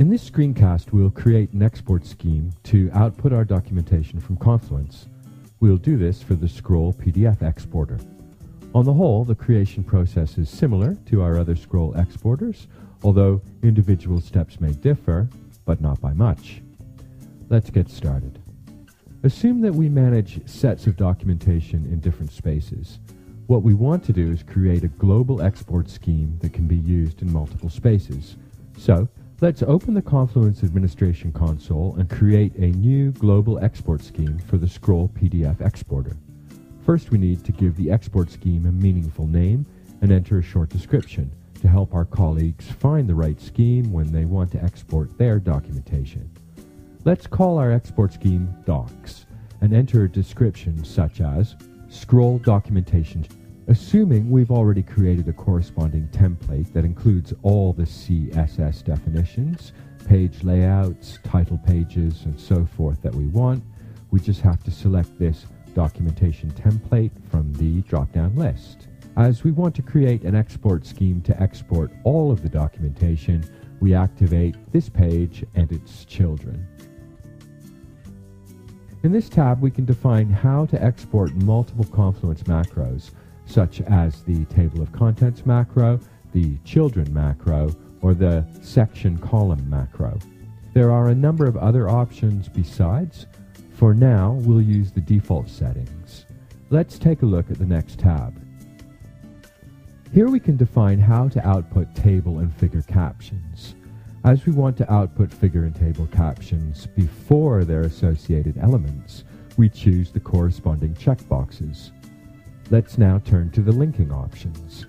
In this screencast, we'll create an export scheme to output our documentation from Confluence. We'll do this for the Scroll PDF exporter. On the whole, the creation process is similar to our other Scroll exporters, although individual steps may differ, but not by much. Let's get started. Assume that we manage sets of documentation in different spaces. What we want to do is create a global export scheme that can be used in multiple spaces. So, let's open the Confluence Administration Console and create a new global export scheme for the Scroll PDF exporter. First, we need to give the export scheme a meaningful name and enter a short description to help our colleagues find the right scheme when they want to export their documentation. Let's call our export scheme Docs and enter a description such as Scroll Documentation. Assuming we've already created a corresponding template that includes all the CSS definitions, page layouts, title pages, and so forth that we want, we just have to select this documentation template from the drop-down list. As we want to create an export scheme to export all of the documentation, we activate this page and its children. In this tab, we can define how to export multiple Confluence macros, such as the table of contents macro, the children macro, or the section column macro. There are a number of other options besides. For now, we'll use the default settings. Let's take a look at the next tab. Here we can define how to output table and figure captions. As we want to output figure and table captions before their associated elements, we choose the corresponding checkboxes. Let's now turn to the linking options.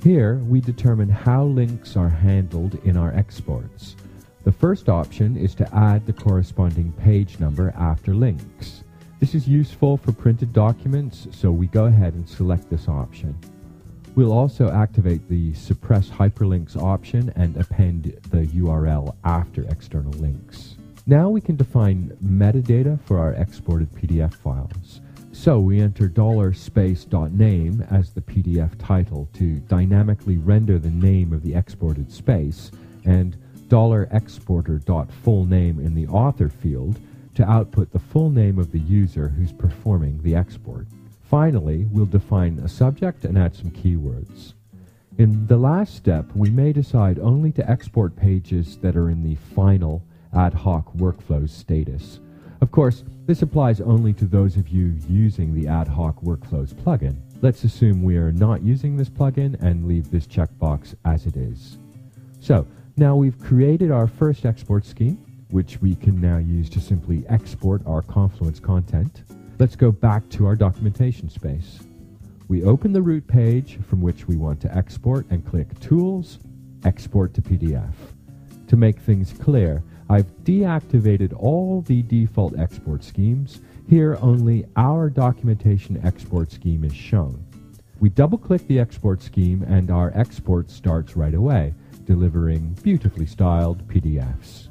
Here, we determine how links are handled in our exports. The first option is to add the corresponding page number after links. This is useful for printed documents, so we go ahead and select this option. We'll also activate the Suppress Hyperlinks option and append the URL after external links. Now we can define metadata for our exported PDF files. So we enter $space.name as the PDF title to dynamically render the name of the exported space, and $exporter.fullname in the author field to output the full name of the user who's performing the export. Finally, we'll define a subject and add some keywords. In the last step, we may decide only to export pages that are in the final ad hoc workflows status. Of course, this applies only to those of you using the Ad Hoc Workflows plugin. Let's assume we are not using this plugin and leave this checkbox as it is. So, now we've created our first export scheme, which we can now use to simply export our Confluence content. Let's go back to our documentation space. We open the root page from which we want to export and click Tools, Export to PDF. To make things clear, I've deactivated all the default export schemes. Here, only our documentation export scheme is shown. We double-click the export scheme and our export starts right away, delivering beautifully styled PDFs.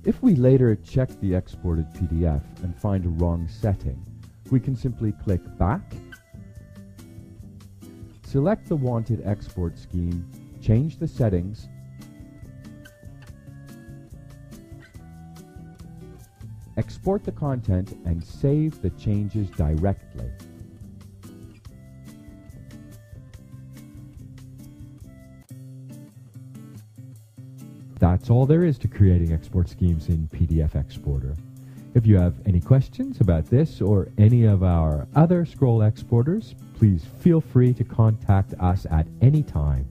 If we later check the exported PDF and find a wrong setting, we can simply click Back, select the wanted export scheme, change the settings, export the content, and save the changes directly. That's all there is to creating export schemes in PDF Exporter. If you have any questions about this or any of our other Scroll exporters, please feel free to contact us at any time.